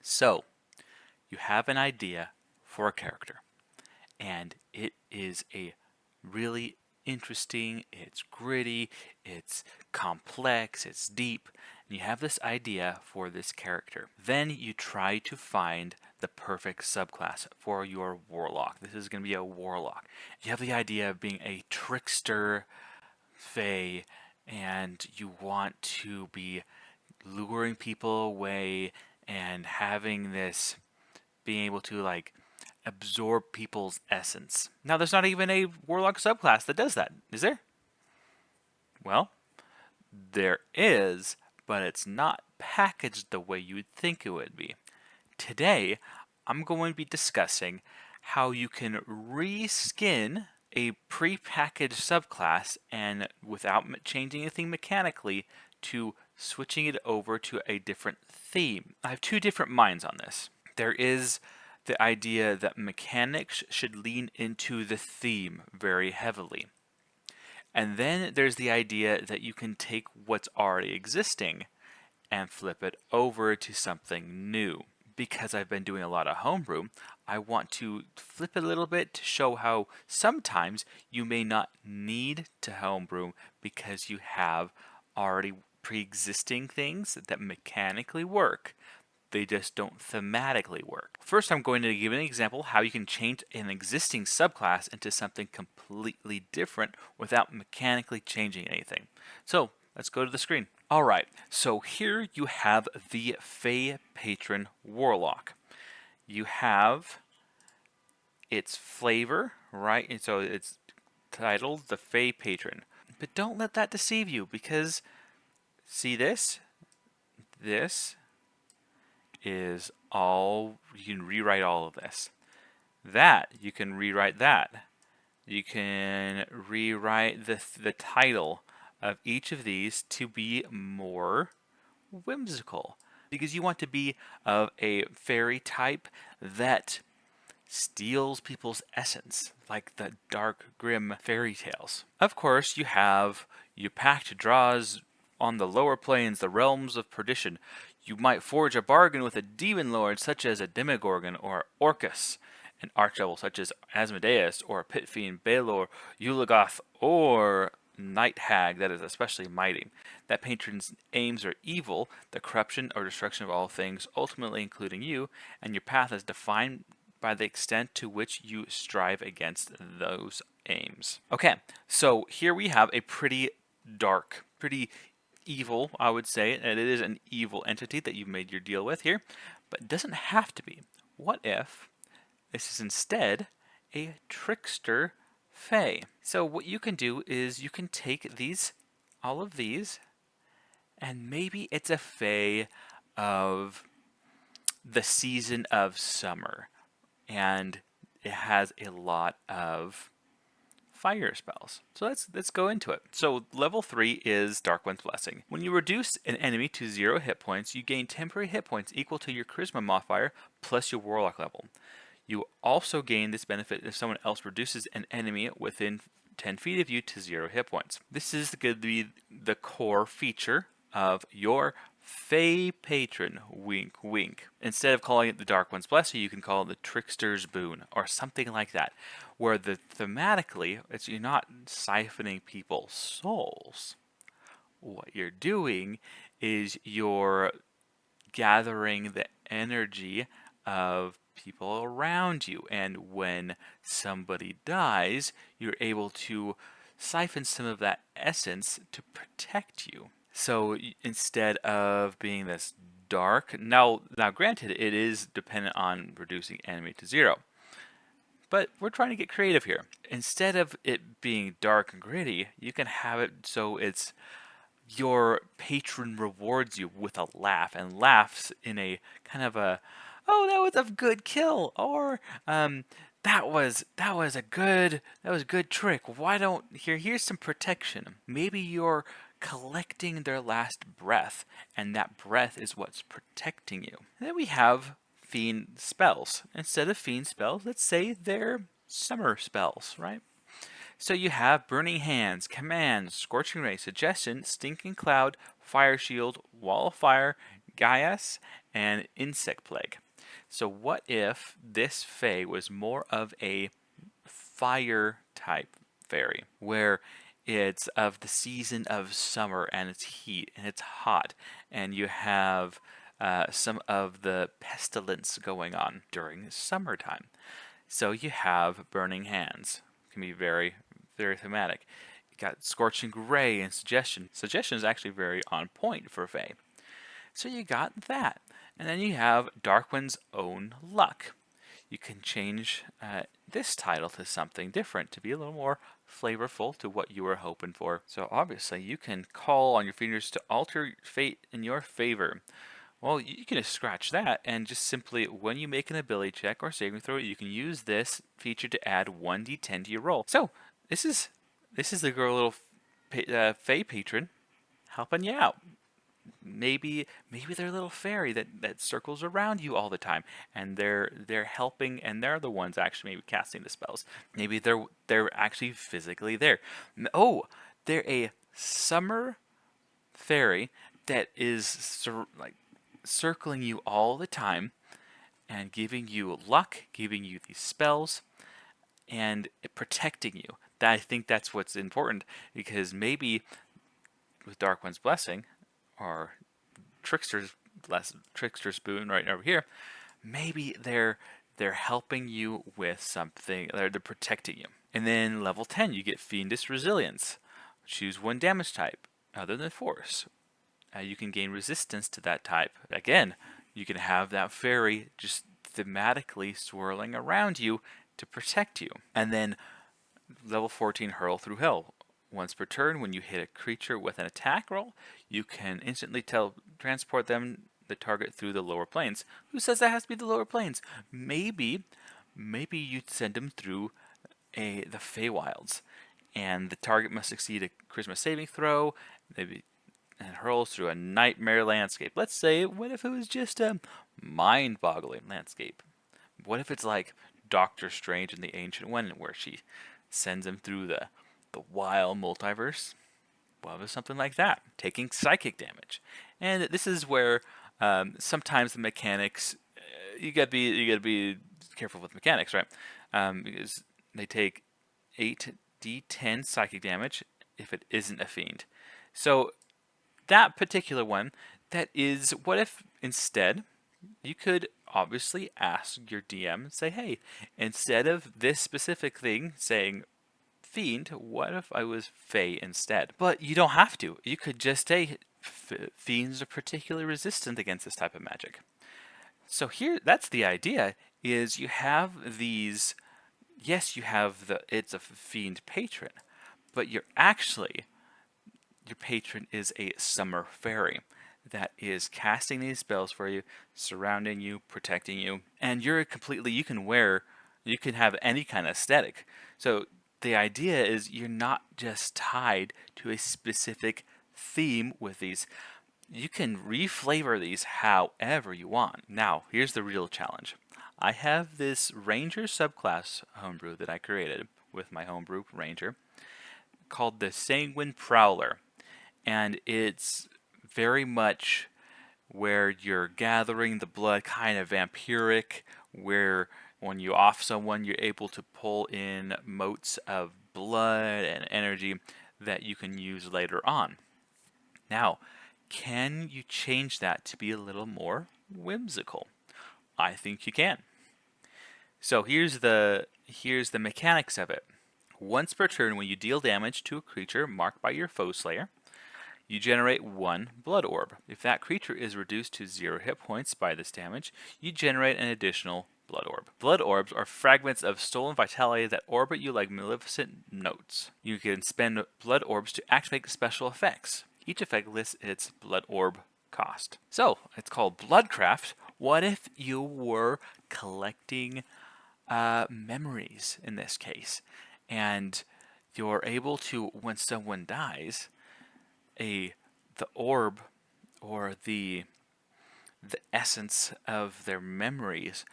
So, you have an idea for a character, and it is a really interesting, it's gritty, it's complex, it's deep, and you have this idea for this character. Then you try to find the perfect subclass for your warlock. This is going to be a warlock. You have the idea of being a trickster fae, and you want to be luring people away and having this being able to like absorb people's essence. Now, there's not even a warlock subclass that does that, is there? Well, there is, but it's not packaged the way you would think it would be. Today, I'm going to be discussing how you can reskin a pre-packaged subclass and without changing anything mechanically to switching it over to a different theme. I have two different minds on this. There is the idea that mechanics should lean into the theme very heavily. And then there's the idea that you can take what's already existing and flip it over to something new. Because I've been doing a lot of homebrew, I want to flip it a little bit to show how sometimes you may not need to homebrew because you have already pre-existing things that mechanically work. They just don't thematically work. First, I'm going to give an example how you can change an existing subclass into something completely different without mechanically changing anything. So let's go to the screen. All right, so here you have the Fey Patron Warlock. You have its flavor, right? And so it's titled the Fey Patron. But don't let that deceive you because see this? This is all, you can rewrite all of this. That, you can rewrite that. You can rewrite the title of each of these to be more whimsical. Because you want to be of a fairy type that steals people's essence, like the dark, grim fairy tales. Of course, you have your pact draws on the lower planes, the realms of perdition. You might forge a bargain with a demon lord such as a Demogorgon or Orcus, an archdevil such as Asmodeus, or a pit fiend Baelor, Ulagoth, or night hag that is especially mighty. That patron's aims are evil, the corruption or destruction of all things, ultimately including you, and your path is defined by the extent to which you strive against those aims. Okay, so here we have a pretty dark, pretty evil, I would say, and it is an evil entity that you've made your deal with here, but it doesn't have to be. What if this is instead a trickster fae? So what you can do is you can take these, all of these, and maybe it's a fae of the season of summer, and it has a lot of fire spells. So let's go into it. So level 3 is Dark One's Blessing. When you reduce an enemy to 0 hit points, you gain temporary hit points equal to your charisma modifier plus your warlock level. You also gain this benefit if someone else reduces an enemy within 10 feet of you to 0 hit points. This is going to be the core feature of your Fey Patron, wink wink. Instead of calling it the Dark One's Blessing, you can call it the Trickster's Boon, or something like that, where the thematically, it's you're not siphoning people's souls. What you're doing is you're gathering the energy of people around you, and when somebody dies, you're able to siphon some of that essence to protect you. So instead of being this dark, now granted, it is dependent on reducing enemy to 0. But we're trying to get creative here. Instead of it being dark and gritty, you can have it so it's your patron rewards you with a laugh, and laughs in a kind of a, oh, that was a good kill, or that was a good trick. Why don't here's some protection. Maybe you're collecting their last breath, and that breath is what's protecting you. And then we have fiend spells. Instead of fiend spells, let's say they're summer spells, right? So you have Burning Hands, Command, Scorching Ray, Suggestion, Stinking Cloud, Fire Shield, Wall of Fire, Gaius, and Insect Plague. So what if this Fae was more of a fire type fairy, where it's of the season of summer and it's heat and it's hot, and you have some of the pestilence going on during summertime. So you have burning hands. It can be very, very thematic. You got scorching gray and suggestion. Suggestion is actually very on point for Fae. So you got that. And then you have Darkwind's own luck. You can change this title to something different to be a little more flavorful to what you were hoping for. So obviously you can call on your features to alter fate in your favor. Well, you can just scratch that and just simply, when you make an ability check or saving throw, you can use this feature to add 1d10 to your roll. So this is the girl little Fae patron helping you out. Maybe they're a little fairy that circles around you all the time, and they're helping, and they're the ones actually maybe casting the spells. Maybe they're actually physically there. Oh, they're a summer fairy that is like circling you all the time and giving you luck, giving you these spells, and protecting you. I think that's what's important, because maybe with Darkwind's Blessing, or Trickster's Boon right over here, maybe they're helping you with something, they're protecting you. And then level 10, you get Fiendish Resilience. Choose one damage type other than force. You can gain resistance to that type. Again, you can have that fairy just thematically swirling around you to protect you. And then level 14, Hurl Through Hell. Once per turn, when you hit a creature with an attack roll, you can instantly transport the target through the lower planes. Who says that has to be the lower planes? Maybe you'd send them through the Feywilds, and the target must succeed a charisma saving throw. Maybe and hurls through a nightmare landscape. Let's say, what if it was just a mind-boggling landscape? What if it's like Doctor Strange in the Ancient One, where she sends him through the wild multiverse? Well, it was something like that, taking psychic damage. And this is where sometimes the mechanics, you gotta be careful with mechanics, right? Because they take 8d10 psychic damage if it isn't a fiend. So that particular one, that is, what if instead you could obviously ask your DM and say, hey, instead of this specific thing saying fiend, what if I was Fey instead? But you don't have to. You could just say fiends are particularly resistant against this type of magic. So here, that's the idea, is you have these, yes, you have it's a fiend patron, but your patron is a summer fairy that is casting these spells for you, surrounding you, protecting you, and you can have any kind of aesthetic. So the idea is you're not just tied to a specific theme with these. You can reflavor these however you want. Now, here's the real challenge. I have this Ranger subclass homebrew that I created with my homebrew Ranger called the Sanguine Prowler. And it's very much where you're gathering the blood, kind of vampiric, where when you off someone, you're able to pull in motes of blood and energy that you can use later on. Now, can you change that to be a little more whimsical? I think you can. So here's the mechanics of it. Once per turn, when you deal damage to a creature marked by your foe slayer, you generate 1 blood orb. If that creature is reduced to 0 hit points by this damage, you generate an additional blood orb. Blood orbs are fragments of stolen vitality that orbit you like maleficent notes. You can spend blood orbs to activate special effects. Each effect lists its blood orb cost. So, it's called Bloodcraft. What if you were collecting memories in this case, and you're able to, when someone dies, the orb or the essence of their memories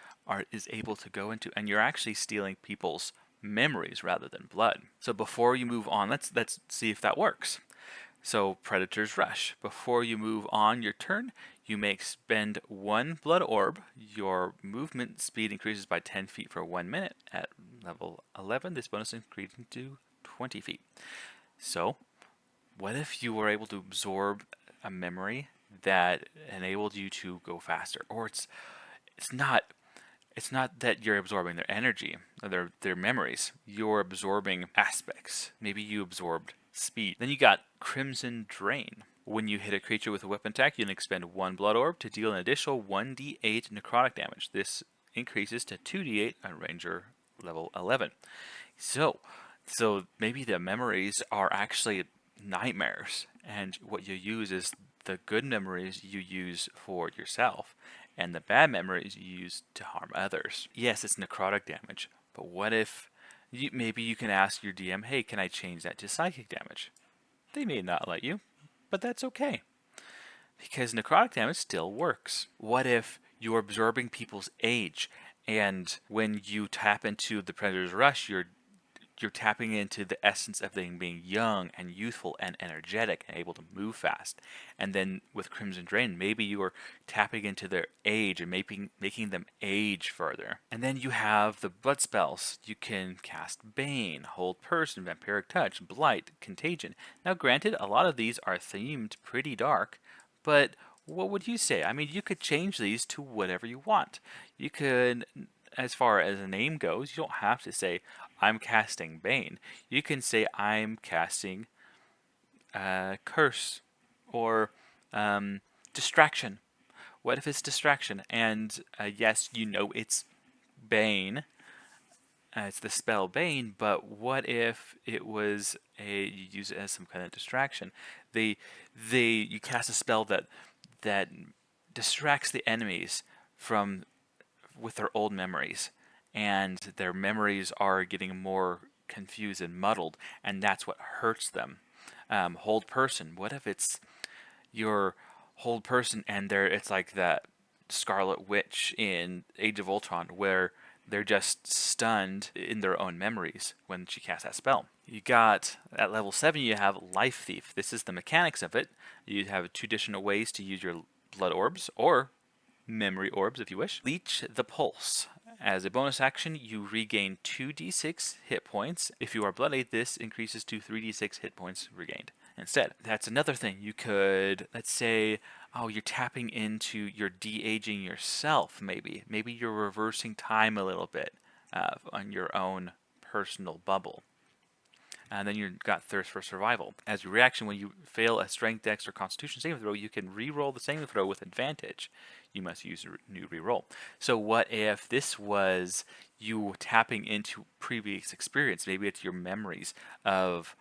is able to go into, and you're actually stealing people's memories rather than blood. So before you move on, let's see if that works. So Predator's Rush. Before you move on your turn, you may expend 1 blood orb. Your movement speed increases by 10 feet for 1 minute. At level 11, this bonus increases to 20 feet. So, what if you were able to absorb a memory that enabled you to go faster? Or it's not it's not that you're absorbing their energy or their memories. You're absorbing aspects. Maybe you absorbed speed. Then you got Crimson Drain. When you hit a creature with a weapon attack, you can expend 1 blood orb to deal an additional 1d8 necrotic damage. This increases to 2d8 on Ranger level 11. So maybe the memories are actually nightmares, and what you use is the good memories you use for yourself, and the bad memories you use to harm others. Yes, it's necrotic damage, but what if maybe you can ask your DM, hey, can I change that to psychic damage? They may not let you, but that's okay, because necrotic damage still works. What if you're absorbing people's age, and when you tap into the Predator's Rush, you're tapping into the essence of them being young and youthful and energetic and able to move fast. And then with Crimson Drain, maybe you are tapping into their age and making them age further. And then you have the blood spells. You can cast Bane, Hold Person, Vampiric Touch, Blight, Contagion. Now granted, a lot of these are themed pretty dark, but what would you say? I mean, you could change these to whatever you want. You could, as far as a name goes, you don't have to say, I'm casting Bane. You can say, I'm casting Curse or Distraction. What if it's Distraction? And yes, you know it's Bane. It's the spell Bane, but what if it was you use it as some kind of distraction? They you cast a spell that distracts the enemies from with their old memories, and their memories are getting more confused and muddled, and that's what hurts them. Hold Person. What if it's your hold person and it's like that Scarlet Witch in Age of Ultron where they're just stunned in their own memories when she casts that spell. You got at level 7 you have Life Thief. This is the mechanics of it. You have 2 additional ways to use your blood orbs or memory orbs if you wish. Leech the Pulse. As a bonus action, you regain 2d6 hit points. If you are bloodied, this increases to 3d6 hit points regained instead. That's another thing. You could, let's say, oh, you're tapping into, you're de-aging yourself, maybe. Maybe you're reversing time a little bit on your own personal bubble. And then you've got Thirst for Survival. As a reaction, when you fail a Strength, Dex, or Constitution saving throw, you can re-roll the saving throw with advantage. You must use a new re-roll. So what if this was you tapping into previous experience? Maybe it's your memories of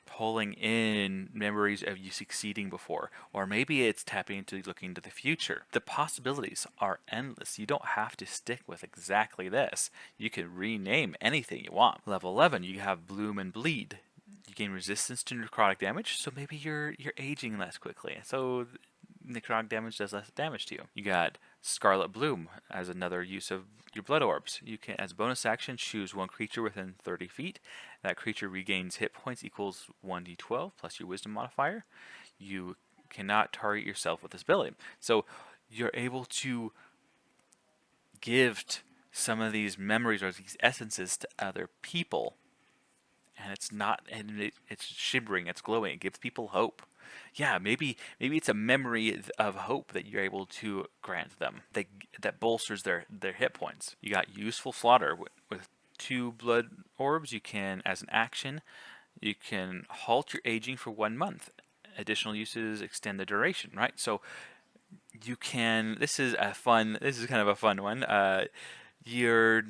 pulling in memories of you succeeding before, or maybe it's tapping into looking to the future. The possibilities are endless. You don't have to stick with exactly this. You can rename anything you want. Level 11, you have Bloom and Bleed. You gain resistance to necrotic damage, so maybe you're aging less quickly. So necrotic damage does less damage to you. You got Scarlet Bloom as another use of your blood orbs. You can, as a bonus action, choose one creature within 30 feet. That creature regains hit points equals 1d12 plus your wisdom modifier. You cannot target yourself with this ability. So you're able to give some of these memories or these essences to other people. And it's not, and it's shimmering, it's glowing, it gives people hope. Yeah, maybe it's a memory of hope that you're able to grant them that bolsters their hit points. You got Useful Slaughter with 2 blood orbs. You can, as an action, you can halt your aging for 1 month. Additional uses extend the duration, right? So you can. This is kind of a fun one. You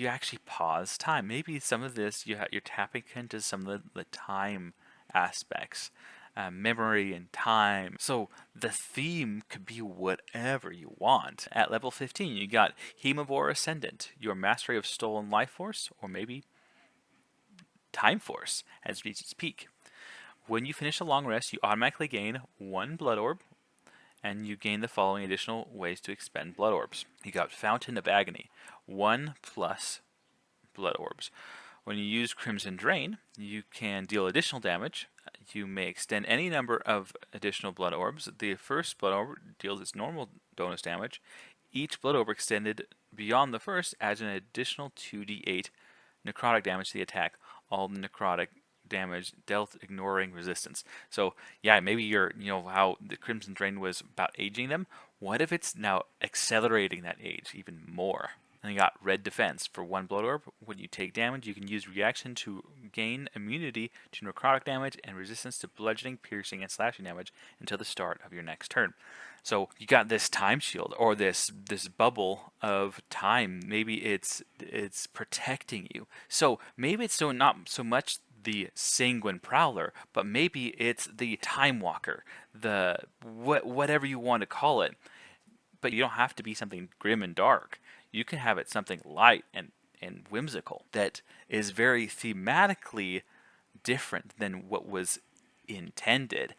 actually pause time. Maybe some of this you're tapping into some of the time aspects, memory and time. So the theme could be whatever you want. At level 15, you got Hemivore Ascendant, your mastery of stolen life force, or maybe time force has reached its peak. When you finish a long rest, you automatically gain 1 blood orb, and you gain the following additional ways to expend blood orbs. You got Fountain of Agony, 1 plus blood orbs. When you use Crimson Drain, you can deal additional damage. you may extend any number of additional blood orbs. The first blood orb deals its normal bonus damage. Each blood orb extended beyond the first adds an additional 2d8 necrotic damage to the attack. All necrotic damage dealt ignoring resistance. So yeah, maybe how the Crimson Drain was about aging them. What if it's now accelerating that age even more? And you got red defense. For one blood orb, when you take damage, you can use reaction to gain immunity to necrotic damage and resistance to bludgeoning, piercing, and slashing damage until the start of your next turn. So you got this time shield or this bubble of time. Maybe it's protecting you. So maybe it's not so much the Sanguine Prowler, but maybe it's the Time Walker, the whatever you want to call it. But you don't have to be something grim and dark. You can have it something light and whimsical that is very thematically different than what was intended.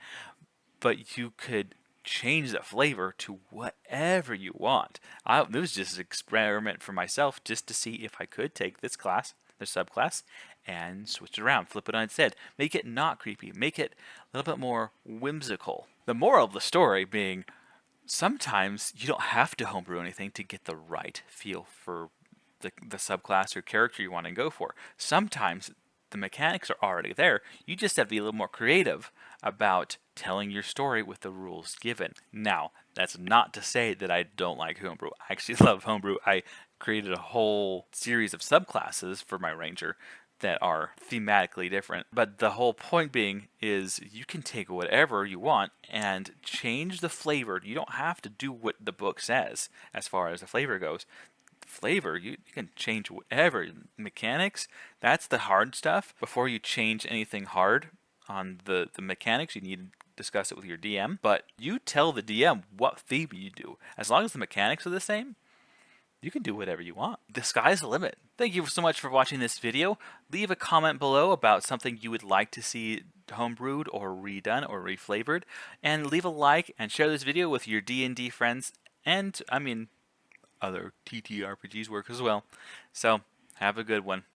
But you could change the flavor to whatever you want. It was just an experiment for myself just to see if I could take this class, the subclass, and switch it around, flip it on its head, make it not creepy, make it a little bit more whimsical. The moral of the story being, sometimes you don't have to homebrew anything to get the right feel for the subclass or character you want to go for. Sometimes the mechanics are already there. You just have to be a little more creative about telling your story with the rules given. Now, that's not to say that I don't like homebrew. I actually love homebrew. I created a whole series of subclasses for my ranger that are thematically different. But the whole point being is you can take whatever you want and change the flavor. You don't have to do what the book says as far as the flavor goes. Flavor, you can change whatever. Mechanics, that's the hard stuff. Before you change anything hard on the mechanics, you need to discuss it with your DM. But you tell the DM what theme you do. As long as the mechanics are the same, you can do whatever you want. The sky's the limit. Thank you so much for watching this video. Leave a comment below about something you would like to see homebrewed or redone or reflavored. And leave a like and share this video with your D&D friends. And, other TTRPGs work as well. So, have a good one.